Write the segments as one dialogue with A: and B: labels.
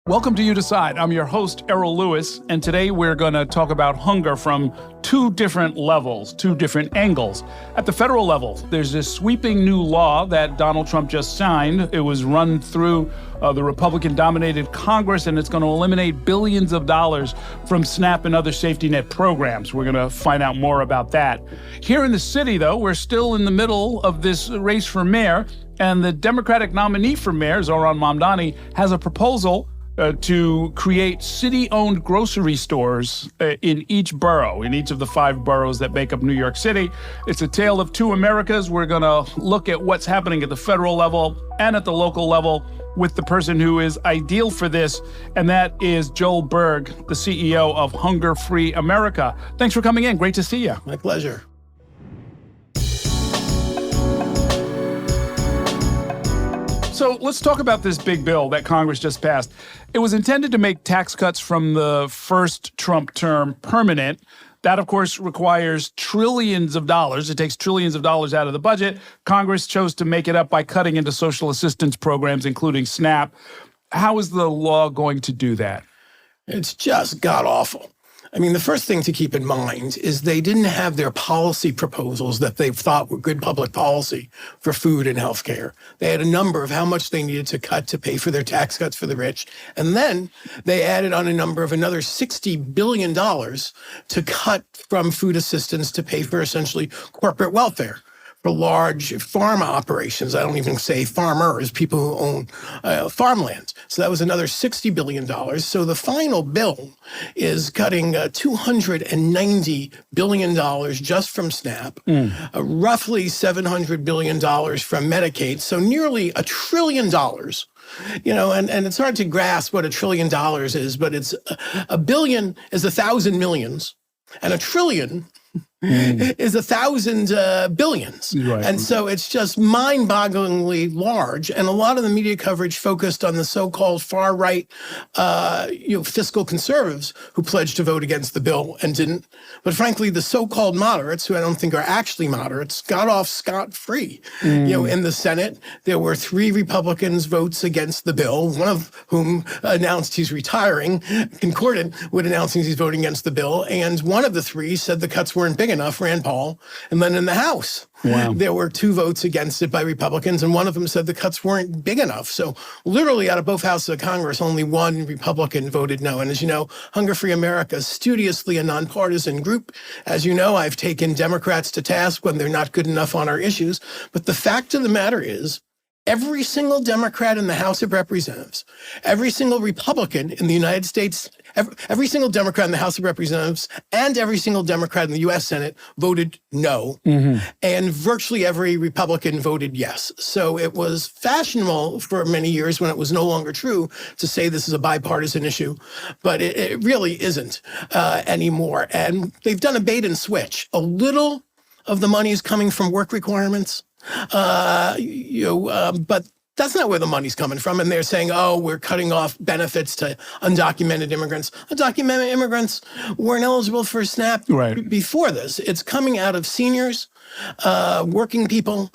A: Welcome to You Decide. I'm your host, Errol Louis, and today we're going to talk about hunger from two different levels, two different angles. At the federal level, there's this sweeping new law that Donald Trump just signed. It was run through the Republican-dominated Congress, and it's going to eliminate billions of dollars from SNAP and other safety net programs. We're going to find out more about that. Here in the city, though, we're still in the middle of this race for mayor, and the Democratic nominee for mayor, Zohran Mamdani, has a proposal to create city-owned grocery stores in each borough, in each of the 5 boroughs that make up New York City. It's a tale of two Americas. We're going to look at what's happening at the federal level and at the local level with the person who is ideal for this, and that is Joel Berg, the CEO of Hunger Free America. Thanks for coming in. Great to see you.
B: My pleasure.
A: So let's talk about this big bill that Congress just passed. It was intended to make tax cuts from the first Trump term permanent. That, of course, requires trillions of dollars. It takes trillions of dollars out of the budget. Congress chose to make it up by cutting into social assistance programs, including SNAP. How is the law going to do that?
B: It's just god-awful. I mean, the first thing to keep in mind is they didn't have their policy proposals that they thought were good public policy for food and healthcare. They had a number of how much they needed to cut to pay for their tax cuts for the rich. And then they added on a number of another $60 billion to cut from food assistance to pay for essentially corporate welfare for large farm operations. I don't even say farmers, people who own farmland. So that was another $60 billion. So the final bill is cutting $290 billion just from SNAP, roughly $700 billion from Medicaid, so nearly $1 trillion. You know, and it's hard to grasp what $1 trillion is, but it's a billion is 1,000 millions, and a trillion is 1,000 billions.
A: Right.
B: And so it's just mind-bogglingly large. And a lot of the media coverage focused on the so-called far-right, fiscal conservatives who pledged to vote against the bill and didn't. But frankly, the so-called moderates, who I don't think are actually moderates, got off scot-free. You know, in the Senate, there were 3 Republicans votes against the bill, one of whom announced he's retiring, concorded with announcing he's voting against the bill. And one of the 3 said the cuts weren't big enough, Rand Paul. And then in the House, there were 2 votes against it by Republicans, and one of them said the cuts weren't big enough. So literally out of both houses of Congress, only 1 Republican voted no. And as you know, Hunger Free America is studiously a nonpartisan group. As you know, I've taken Democrats to task when they're not good enough on our issues. But the fact of the matter is, every single Democrat in the House of Representatives, every single Republican in the United States, every single Democrat in the House of Representatives, and every single Democrat in the U.S. Senate voted no. And virtually every Republican voted yes. So it was fashionable for many years, when it was no longer true, to say this is a bipartisan issue. But it really isn't anymore. And they've done a bait and switch. A little of the money is coming from work requirements. But that's not where the money's coming from. And they're saying, oh, we're cutting off benefits to undocumented immigrants. Undocumented immigrants weren't eligible for SNAP before this. It's coming out of seniors, working people,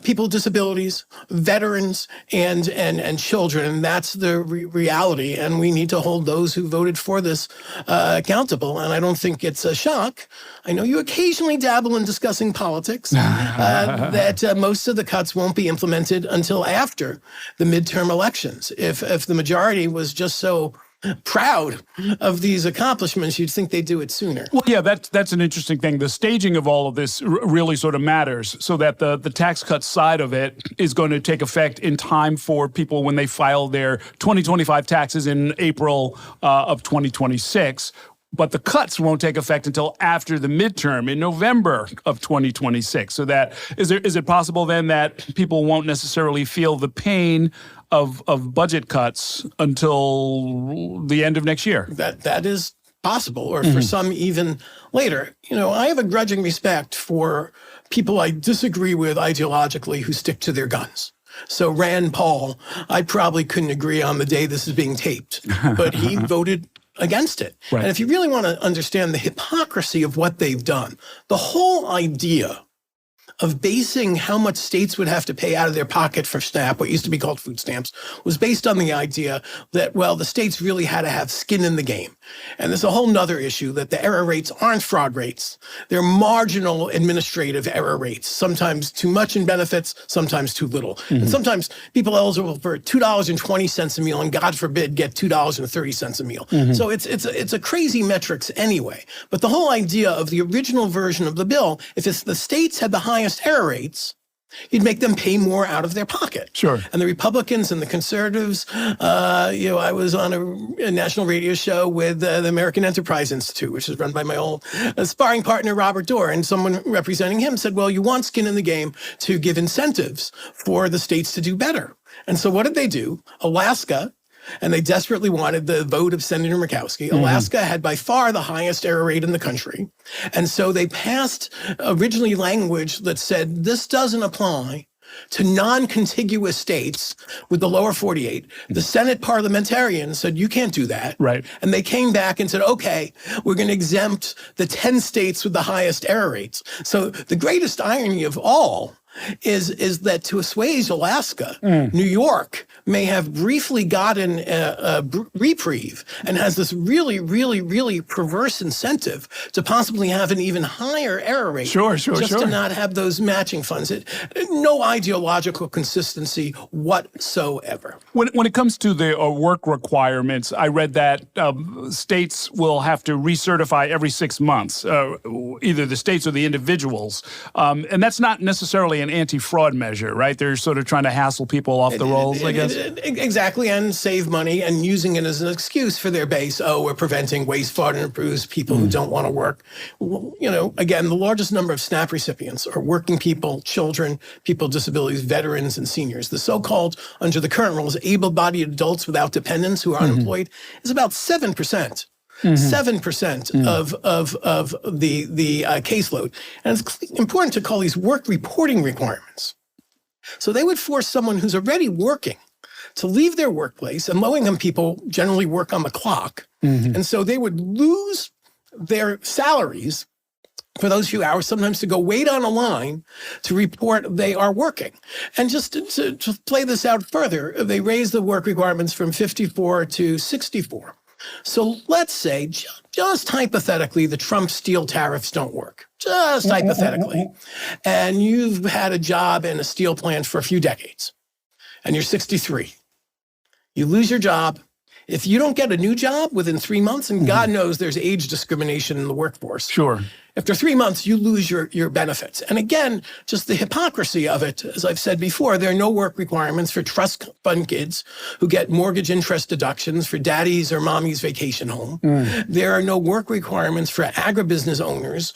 B: people with disabilities, veterans, and children. And that's the reality. And we need to hold those who voted for this accountable. And I don't think it's a shock. I know you occasionally dabble in discussing politics, that most of the cuts won't be implemented until after the midterm elections. If the majority was just so proud of these accomplishments, you'd think they'd do it sooner.
A: Well, yeah, that's an interesting thing. The staging of all of this really sort of matters, so that the tax cut side of it is going to take effect in time for people when they file their 2025 taxes in April of 2026. But the cuts won't take effect until after the midterm in November of 2026. So that is it possible then that people won't necessarily feel the pain of budget cuts until the end of next year?
B: That is possible, or for some even later. You know, I have a grudging respect for people I disagree with ideologically who stick to their guns. So Rand Paul, I probably couldn't agree on the day this is being taped, but he voted against it.
A: Right.
B: And if you really want to understand the hypocrisy of what they've done, the whole idea of basing how much states would have to pay out of their pocket for SNAP, what used to be called food stamps, was based on the idea that, well, the states really had to have skin in the game. And there's a whole nother issue that the error rates aren't fraud rates. They're marginal administrative error rates, sometimes too much in benefits, sometimes too little. And sometimes people eligible for $2.20 a meal and, God forbid, get $2.30 a meal. So it's a crazy metrics anyway. But the whole idea of the original version of the bill, if it's the states had the highest error rates, you'd make them pay more out of their pocket.
A: Sure.
B: And the Republicans and the conservatives, I was on a national radio show with the American Enterprise Institute, which is run by my old sparring partner, Robert Doar. And someone representing him said, well, you want skin in the game to give incentives for the states to do better. And so what did they do? Alaska, and they desperately wanted the vote of Senator Murkowski. Alaska had by far the highest error rate in the country. And so they passed originally language that said this doesn't apply to non-contiguous states with the lower 48. The Senate parliamentarians said, you can't do that.
A: Right.
B: And they came back and said, okay, we're going to exempt the 10 states with the highest error rates. So the greatest irony of all is that to assuage Alaska, New York may have briefly gotten a reprieve and has this really, really, really perverse incentive to possibly have an even higher error rate.
A: Sure.
B: Just to not have those matching funds. No ideological consistency whatsoever.
A: When it comes to the work requirements, I read that states will have to recertify every 6 months, either the states or the individuals. And that's not necessarily an anti-fraud measure, right? They're sort of trying to hassle people off the rolls, I guess.
B: Exactly, and save money and using it as an excuse for their base. Oh, we're preventing waste, fraud, and abuse, people who don't want to work. Well, again, the largest number of SNAP recipients are working people, children, people with disabilities, veterans, and seniors. The so-called, under the current rules, able-bodied adults without dependents who are unemployed is about 7%. 7% of the caseload. And it's important to call these work reporting requirements. So they would force someone who's already working to leave their workplace, and low-income people generally work on the clock. And so they would lose their salaries for those few hours, sometimes to go wait on a line to report they are working. And just to play this out further, they raised the work requirements from 54 to 64. So let's say, just hypothetically, the Trump steel tariffs don't work. Just hypothetically. And you've had a job in a steel plant for a few decades, and you're 63. You lose your job. If you don't get a new job within 3 months, and God knows there's age discrimination in the workforce.
A: Sure.
B: After 3 months, you lose your benefits. And again, just the hypocrisy of it, as I've said before, there are no work requirements for trust fund kids who get mortgage interest deductions for daddy's or mommy's vacation home. There are no work requirements for agribusiness owners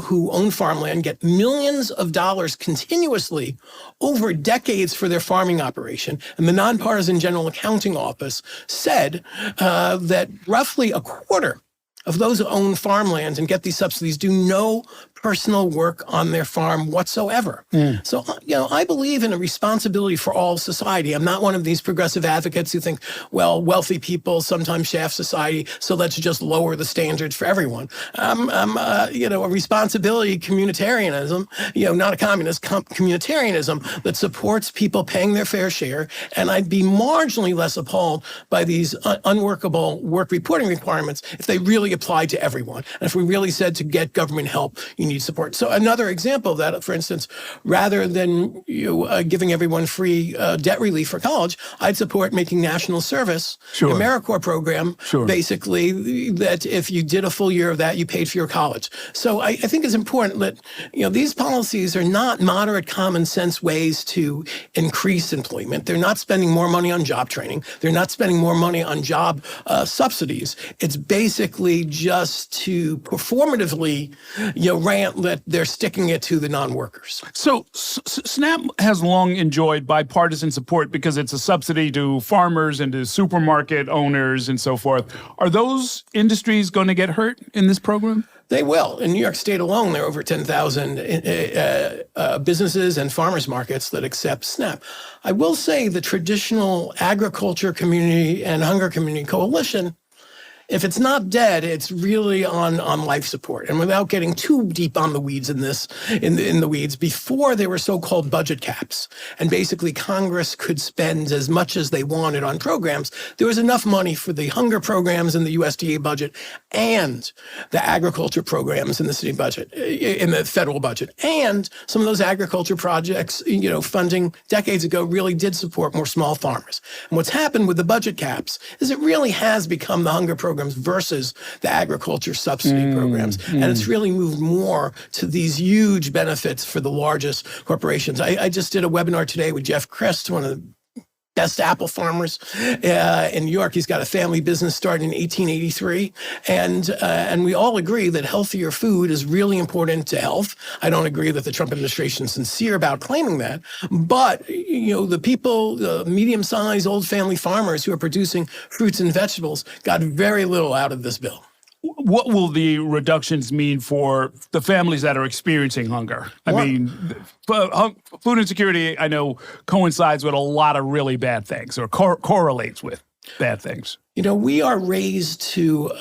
B: who own farmland, get millions of dollars continuously over decades for their farming operation. And the Nonpartisan General Accounting Office said that roughly a quarter of those who own farmlands and get these subsidies do no personal work on their farm whatsoever. So, I believe in a responsibility for all society. I'm not one of these progressive advocates who think, well, wealthy people sometimes shaft society, so let's just lower the standards for everyone. I'm a responsibility communitarianism, not a communist, communitarianism that supports people paying their fair share. And I'd be marginally less appalled by these unworkable work reporting requirements if they really applied to everyone. And if we really said to get government help, you need support. So another example of that, for instance, rather than giving everyone free debt relief for college, I'd support making national service, the AmeriCorps program, basically, that if you did a full year of that, you paid for your college. So I think it's important that, these policies are not moderate common sense ways to increase employment. They're not spending more money on job training. They're not spending more money on job subsidies. It's basically just to performatively, rant that they're sticking it to the non-workers.
A: So SNAP has long enjoyed bipartisan support because it's a subsidy to farmers and to supermarket owners and so forth. Are those industries going to get hurt in this program?
B: They will. In New York State alone, there are over 10,000 businesses and farmers markets that accept SNAP. I will say the traditional agriculture community and hunger community coalition If it's not dead, it's really on life support. And without getting too deep on the weeds in this, in the weeds, before there were so-called budget caps, and basically Congress could spend as much as they wanted on programs, there was enough money for the hunger programs in the USDA budget and the agriculture programs in the city budget, in the federal budget. And some of those agriculture projects, funding decades ago really did support more small farmers. And what's happened with the budget caps is it really has become the hunger programs versus the agriculture subsidy programs. And it's really moved more to these huge benefits for the largest corporations. I just did a webinar today with Jeff Christ, one of the best apple farmers in New York. He's got a family business started in 1883. And we all agree that healthier food is really important to health. I don't agree that the Trump administration is sincere about claiming that. But, the people, the medium-sized old family farmers who are producing fruits and vegetables got very little out of this bill.
A: What will the reductions mean for the families that are experiencing hunger? I mean, food insecurity, I know, coincides with a lot of really bad things or correlates with bad things.
B: We are raised to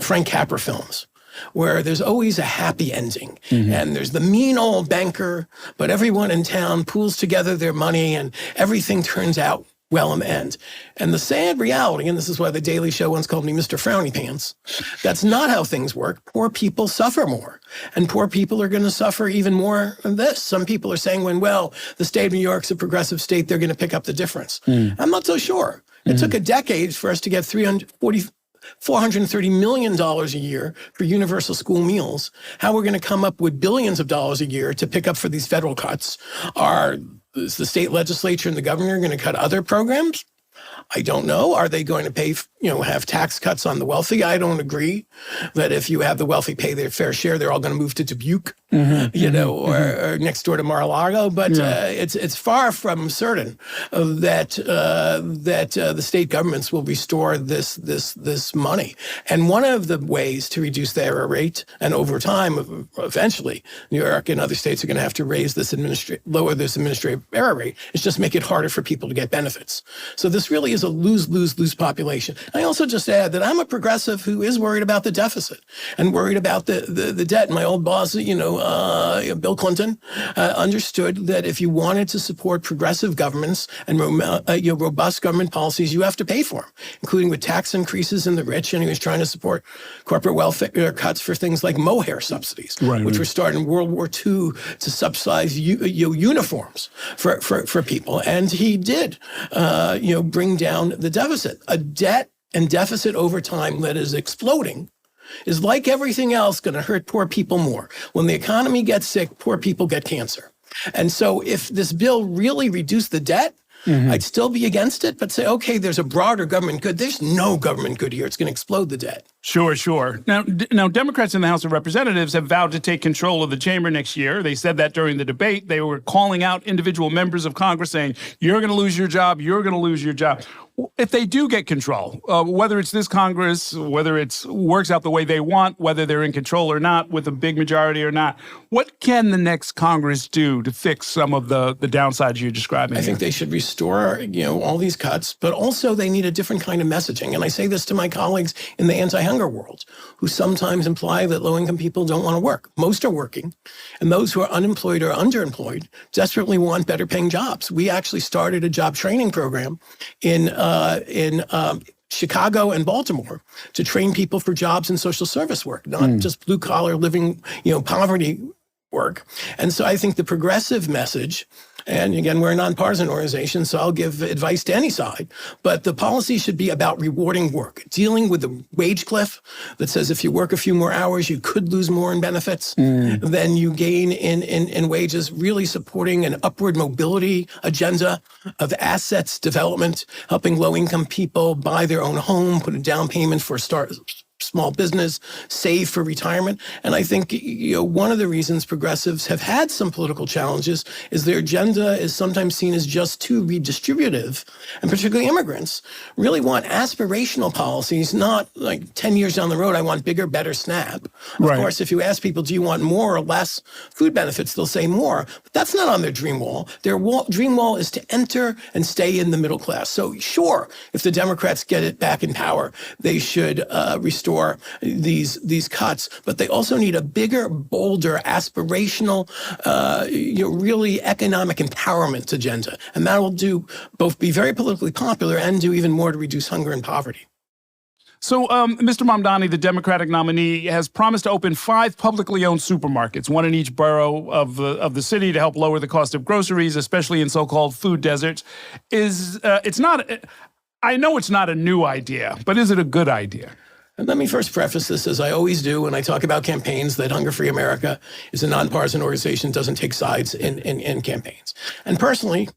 B: Frank Capra films, where there's always a happy ending. And there's the mean old banker, but everyone in town pools together their money and everything turns out well in the end. And the sad reality, and this is why The Daily Show once called me Mr. Frowny Pants, that's not how things work. Poor people suffer more. And poor people are going to suffer even more than this. Some people are saying the state of New York's a progressive state, they're going to pick up the difference. I'm not so sure. It took a decade for us to get $430 million a year for universal school meals. How we're going to come up with billions of dollars a year to pick up for these federal cuts is the state legislature and the governor going to cut other programs? I don't know. Are they going to pay, have tax cuts on the wealthy? I don't agree that if you have the wealthy pay their fair share, they're all going to move to Dubuque, or next door to Mar-a-Lago. But it's far from certain that the state governments will restore this money. And one of the ways to reduce the error rate, and over time, eventually, New York and other states are going to have to lower this administrative error rate, is just make it harder for people to get benefits. So this really is a lose-lose-lose population. I also just add that I'm a progressive who is worried about the deficit and worried about the debt. My old boss, Bill Clinton, understood that if you wanted to support progressive governments and robust government policies, you have to pay for them, including with tax increases in the rich. And he was trying to support corporate welfare cuts for things like mohair subsidies, which were started in World War II to subsidize uniforms for people. And he did, bring down the deficit. A debt and deficit over time that is exploding is, like everything else, going to hurt poor people more. When the economy gets sick, poor people get cancer. And so if this bill really reduced the debt, I'd still be against it, but say, okay, there's a broader government good. There's no government good here. It's going to explode the debt.
A: Sure. Now, Democrats in the House of Representatives have vowed to take control of the chamber next year. They said that during the debate. They were calling out individual members of Congress saying, you're going to lose your job, you're going to lose your job. If they do get control, whether it's this Congress, whether it works out the way they want, whether they're in control or not, with a big majority or not, what can the next Congress do to fix some of the downsides you're describing?
B: I think they should restore, all these cuts, but also they need a different kind of messaging. And I say this to my colleagues in the anti-hunger world, who sometimes imply that low-income people don't want to work. Most are working, and those who are unemployed or underemployed desperately want better-paying jobs. We actually started a job training program in Chicago and Baltimore to train people for jobs in social service work, not just blue-collar living, poverty work. And so I think the progressive message, and again, we're a nonpartisan organization, so I'll give advice to any side, but the policy should be about rewarding work, dealing with the wage cliff that says if you work a few more hours, you could lose more in benefits than you gain in wages, really supporting an upward mobility agenda of assets development, helping low-income people buy their own home, put a down payment for small business, save for retirement. And I think one of the reasons progressives have had some political challenges is their agenda is sometimes seen as just too redistributive, and particularly immigrants really want aspirational policies, not like 10 years down the road, I want bigger, better SNAP. Of course, if you ask people, do you want more or less food benefits, they'll say more. But that's not on their dream wall. Their dream wall is to enter and stay in the middle class. So sure, if the Democrats get it back in power, they should restore these cuts, but they also need a bigger, bolder, aspirational, really economic empowerment agenda. And that will do both be very politically popular and do even more to reduce hunger and poverty.
A: So, Mr. Mamdani, the Democratic nominee, has promised to open 5 publicly owned supermarkets, one in each borough of the city, to help lower the cost of groceries, especially in so-called food deserts. I know it's not a new idea, but is it a good idea?
B: And let me first preface this, as I always do when I talk about campaigns, that Hunger Free America is a nonpartisan organization, doesn't take sides in campaigns. And personally,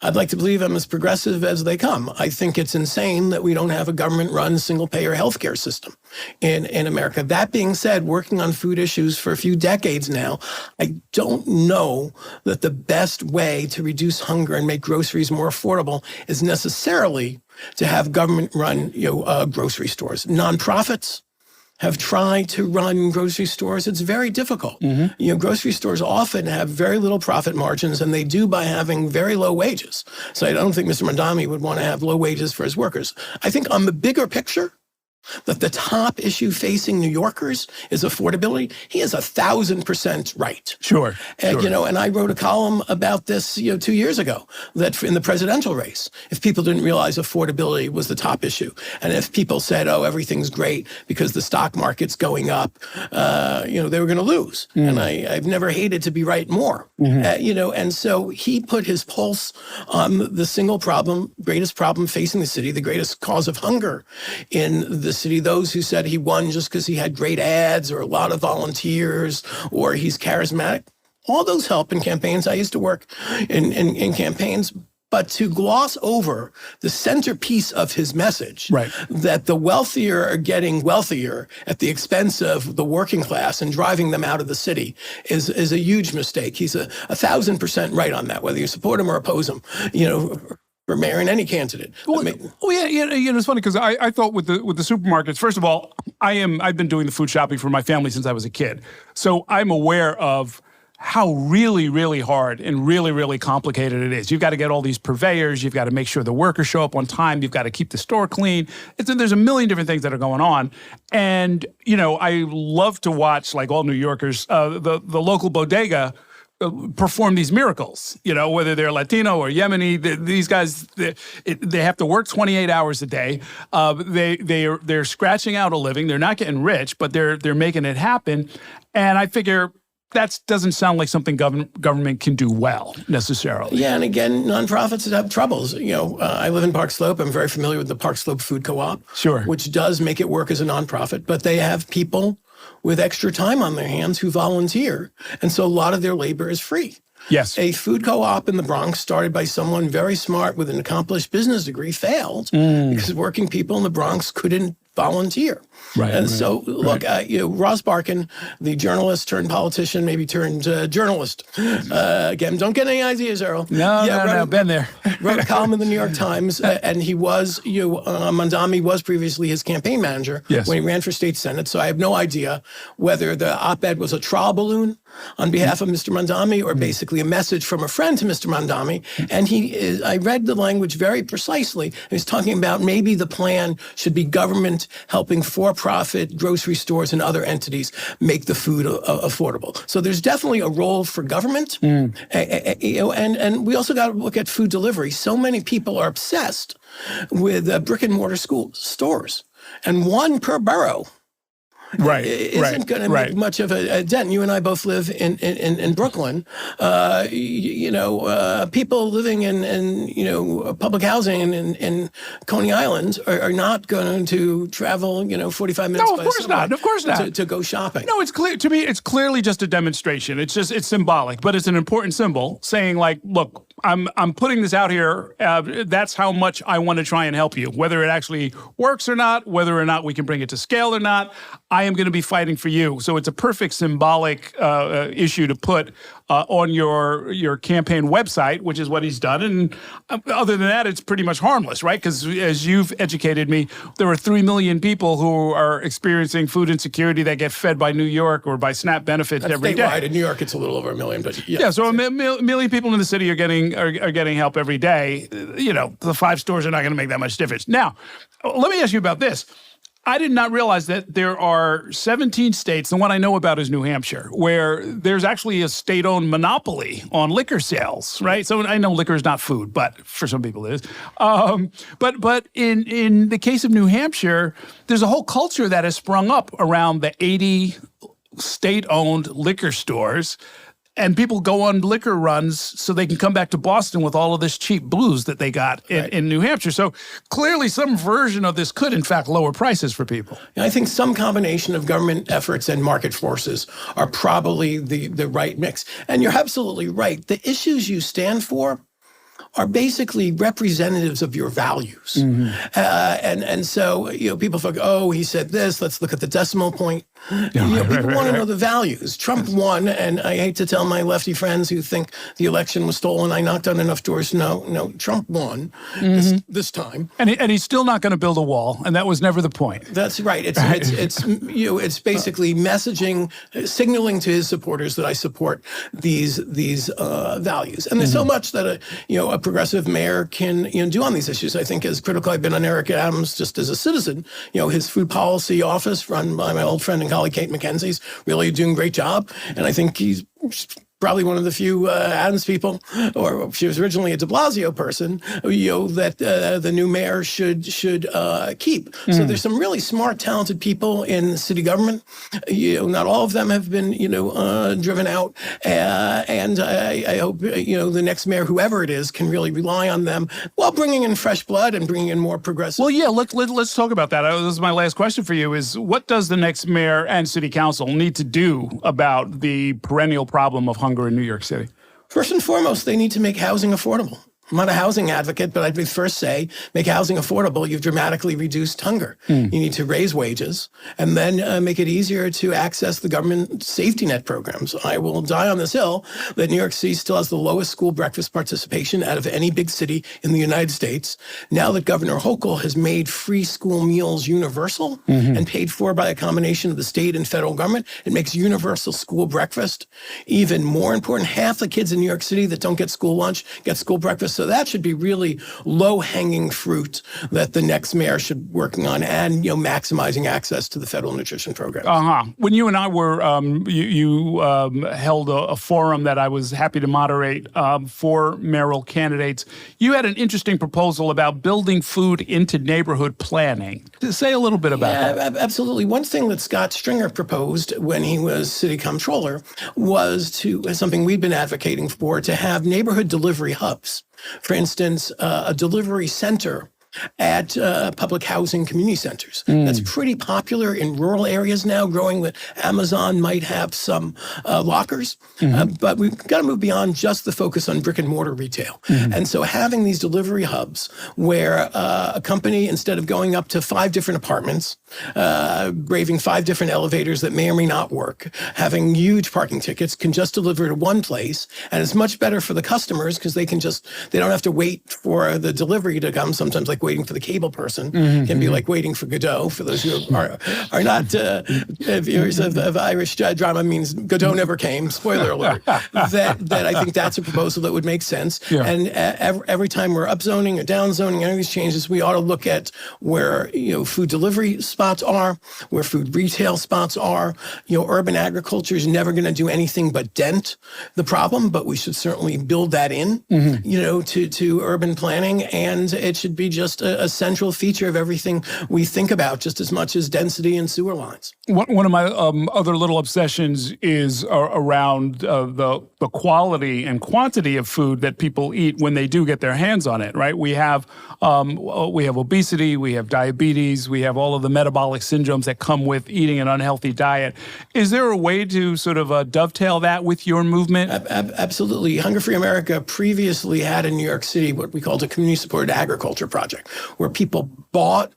B: I'd like to believe I'm as progressive as they come. I think it's insane that we don't have a government-run single-payer healthcare system in America. That being said, working on food issues for a few decades now, I don't know that the best way to reduce hunger and make groceries more affordable is necessarily to have government-run grocery stores. Nonprofits have tried to run grocery stores. It's very difficult. Grocery stores often have very little profit margins, and they do by having very low wages. So I don't think Mr. Mamdani would want to have low wages for his workers. I think on the bigger picture, that the top issue facing New Yorkers is affordability. He is 1,000% right.
A: Sure.
B: And I wrote a column about this, 2 years ago, that in the presidential race, if people didn't realize affordability was the top issue, and if people said, oh, everything's great because the stock market's going up, they were going to lose. And I've never hated to be right more. And so he put his pulse on the single problem, greatest problem facing the city, the greatest cause of hunger in the city. Those who said he won just because he had great ads or a lot of volunteers or he's charismatic, all those help in campaigns. I used to work in campaigns. But to gloss over the centerpiece of his message, that the wealthier are getting wealthier at the expense of the working class and driving them out of the city is a huge mistake. He's 1,000% right on that, whether you support him or oppose him, for mayor and any candidate.
A: It's funny because I thought with the supermarkets, first of all, I've been doing the food shopping for my family since I was a kid. So I'm aware of how really, really hard and really, really complicated it is. You've got to get all these purveyors. You've got to make sure the workers show up on time. You've got to keep the store clean. There's a million different things that are going on. And, I love to watch, like all New Yorkers, the local bodega perform these miracles, whether they're Latino or Yemeni. These guys, they have to work 28 hours a day. They're scratching out a living. They're not getting rich, but they're making it happen. And I figure that doesn't sound like something government can do well, necessarily.
B: Yeah, and again, nonprofits that have troubles. I live in Park Slope. I'm very familiar with the Park Slope Food Co-op, which does make it work as a nonprofit, but they have people with extra time on their hands who volunteer, and so a lot of their labor is free.
A: Yes.
B: A food co-op in the Bronx started by someone very smart with an accomplished business degree failed because working people in the Bronx couldn't volunteer. So, look, Ross Barkan, the journalist turned politician, maybe turned journalist. Again, don't get any ideas, Errol.
A: No, been there.
B: Wrote a column in the New York Times, and he was, Mamdani was previously his campaign manager when he ran for state senate. So I have no idea whether the op-ed was a trial balloon on behalf of Mr. Mamdani or basically a message from a friend to Mr. Mamdani. And I read the language very precisely. He was talking about maybe the plan should be government helping for-profit grocery stores and other entities make the food affordable. So there's definitely a role for government. And we also got to look at food delivery. So many people are obsessed with brick and mortar stores, and one per borough isn't going to make much of a dent. You and I both live in Brooklyn. People living in public housing in Coney Island are not going to travel 45 minutes.
A: No, of course not. Of course not.
B: To go shopping.
A: No, it's clear to me. It's clearly just a demonstration. It's symbolic, but it's an important symbol saying, like, look, I'm putting this out here. That's how much I want to try and help you. Whether it actually works or not, whether or not we can bring it to scale or not, I am going to be fighting for you. So it's a perfect symbolic issue to put on your campaign website, which is what he's done. And other than that, it's pretty much harmless, right? Because as you've educated me, there are 3 million people who are experiencing food insecurity that get fed by New York or by SNAP benefits every day.
B: Statewide. In New York, it's a little over 1 million, but
A: yeah. So a million people in the city are getting help every day. You know, the 5 stores are not going to make that much difference. Now, let me ask you about this. I did not realize that there are 17 states, the one I know about is New Hampshire, where there's actually a state-owned monopoly on liquor sales, right? So I know liquor is not food, but for some people it is. But in the case of New Hampshire, there's a whole culture that has sprung up around the 80 state-owned liquor stores. And people go on liquor runs so they can come back to Boston with all of this cheap booze that they got in New Hampshire. So clearly some version of this could, in fact, lower prices for people.
B: I think some combination of government efforts and market forces are probably the right mix. And you're absolutely right. The issues you stand for are basically representatives of your values. And so, people think, oh, he said this, let's look at the decimal point. People want to know the values. Trump won, and I hate to tell my lefty friends who think the election was stolen, I knocked on enough doors. No, Trump won this time.
A: And he's still not going to build a wall, and that was never the point.
B: That's right. It's basically messaging, signaling to his supporters that I support these values. And there's so much that a progressive mayor can do on these issues. I think as critical I've been on Eric Adams just as a citizen, his food policy office run by my old friend and colleague Kate McKenzie's really doing a great job. And I think he's probably one of the few Adams people, or she was originally a de Blasio person, that the new mayor should keep. So there's some really smart, talented people in the city government. Not all of them have been, driven out. And I hope, the next mayor, whoever it is, can really rely on them while bringing in fresh blood and bringing in more progressive.
A: Well, yeah, let's talk about that. This is my last question for you is what does the next mayor and city council need to do about the perennial problem of hunger in New York City?
B: First and foremost, they need to make housing affordable. I'm not a housing advocate, but I'd first say, make housing affordable. You've dramatically reduced hunger. You need to raise wages and then make it easier to access the government safety net programs. I will die on this hill that New York City still has the lowest school breakfast participation out of any big city in the United States. Now that Governor Hochul has made free school meals universal and paid for by a combination of the state and federal government, it makes universal school breakfast even more important. Half the kids in New York City that don't get school lunch get school breakfast. So that should be really low-hanging fruit that the next mayor should be working on, and maximizing access to the federal nutrition program.
A: When you and I were, you held a forum that I was happy to moderate for mayoral candidates. You had an interesting proposal about building food into neighborhood planning. Say a little bit about that.
B: Absolutely. One thing that Scott Stringer proposed when he was city comptroller was something we've been advocating for, to have neighborhood delivery hubs. For instance, a delivery center at public housing community centers. That's pretty popular in rural areas now, growing that Amazon might have some lockers. But we've got to move beyond just the focus on brick and mortar retail. And so having these delivery hubs where a company, instead of going up to 5 different apartments, braving 5 different elevators that may or may not work, having huge parking tickets, can just deliver to one place. And it's much better for the customers because they don't have to wait for the delivery to come. Sometimes like waiting for the cable person can be like waiting for Godot. For those who are not viewers of Irish drama, means Godot never came. Spoiler alert. that I think that's a proposal that would make sense. Yeah. And every time we're upzoning or downzoning, any of these changes, we ought to look at where food delivery spots are, where food retail spots are. Urban agriculture is never going to do anything but dent the problem, but we should certainly build that in, to urban planning, and it should be just just a central feature of everything we think about, just as much as density and sewer lines.
A: One of my other little obsessions is around the quality and quantity of food that people eat when they do get their hands on it, right? We have obesity, we have diabetes, we have all of the metabolic syndromes that come with eating an unhealthy diet. Is there a way to sort of dovetail that with your movement?
B: Absolutely. Hunger Free America previously had in New York City what we called a community-supported agriculture project, where people bought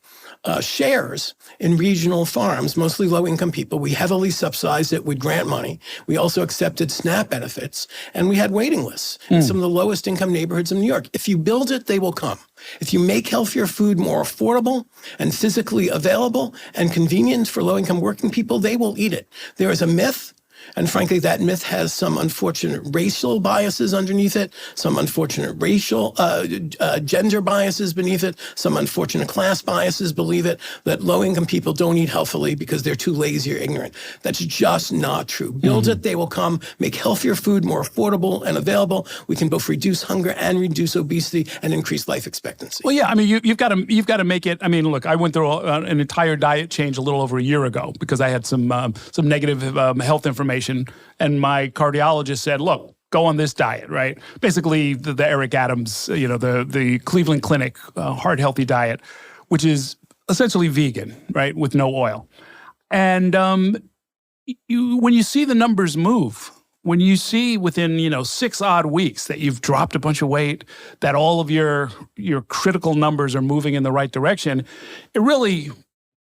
B: shares in regional farms, mostly low-income people. We heavily subsidized it with grant money. We also accepted SNAP benefits, and we had waiting lists in some of the lowest income neighborhoods in New York. If you build it, they will come. If you make healthier food more affordable and physically available and convenient for low-income working people, they will eat it. There is a myth, and frankly, that myth has some unfortunate racial biases underneath it, some unfortunate racial gender biases beneath it, some unfortunate class biases believe it, that low-income people don't eat healthily because they're too lazy or ignorant. That's just not true. Build it, they will come. Make healthier food more affordable and available. We can both reduce hunger and reduce obesity and increase life expectancy.
A: Well, yeah, I mean, you've got to make it. I mean, look, I went through an entire diet change a little over a year ago because I had some negative health information. And my cardiologist said, look, go on this diet, right? Basically, the Eric Adams, the Cleveland Clinic heart healthy diet, which is essentially vegan, right, with no oil. And when you see the numbers move, when you see within 6 odd weeks that you've dropped a bunch of weight, that all of your critical numbers are moving in the right direction, it really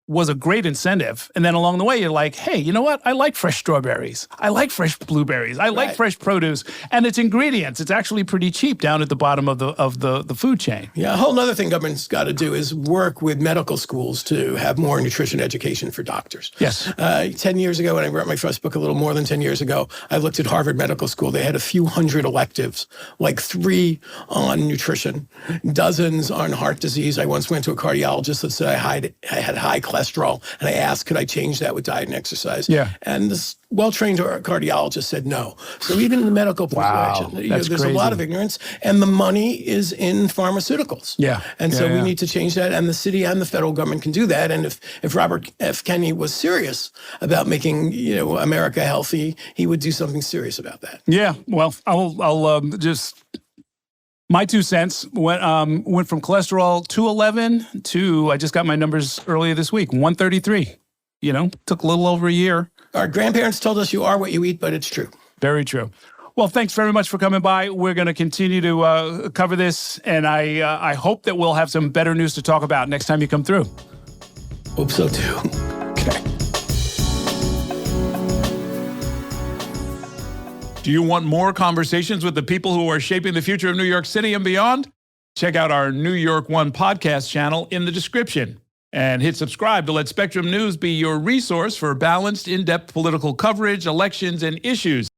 A: was a great incentive. And then along the way, you're like, hey, you know what? I like fresh strawberries. I like fresh blueberries. I like fresh produce. And its ingredients, it's actually pretty cheap down at the bottom of the food chain.
B: Yeah, a whole other thing government's got to do is work with medical schools to have more nutrition education for doctors.
A: Yes.
B: 10 years ago, when I wrote my first book, a little more than 10 years ago, I looked at Harvard Medical School. They had a few hundred electives, like 3 on nutrition, dozens on heart disease. I once went to a cardiologist that said I had high cholesterol, and I asked, could I change that with diet and exercise?
A: Yeah.
B: And this well-trained cardiologist said no. So even in the medical profession, there's
A: crazy.
B: a lot of ignorance, and the money is in pharmaceuticals.
A: Yeah.
B: And so we need to change that, and the city and the federal government can do that. And if Robert F. Kennedy was serious about making America healthy, he would do something serious about that.
A: Yeah. Well, I'll just. My 2 cents went from cholesterol 211 to, I just got my numbers earlier this week, 133. Took a little over a year.
B: Our grandparents told us you are what you eat, but it's true.
A: Very true. Well, thanks very much for coming by. We're going to continue to cover this, and I hope that we'll have some better news to talk about next time you come through.
B: Hope so, too.
A: Okay. Do you want more conversations with the people who are shaping the future of New York City and beyond? Check out our New York One podcast channel in the description. And hit subscribe to let Spectrum News be your resource for balanced, in-depth political coverage, elections, and issues.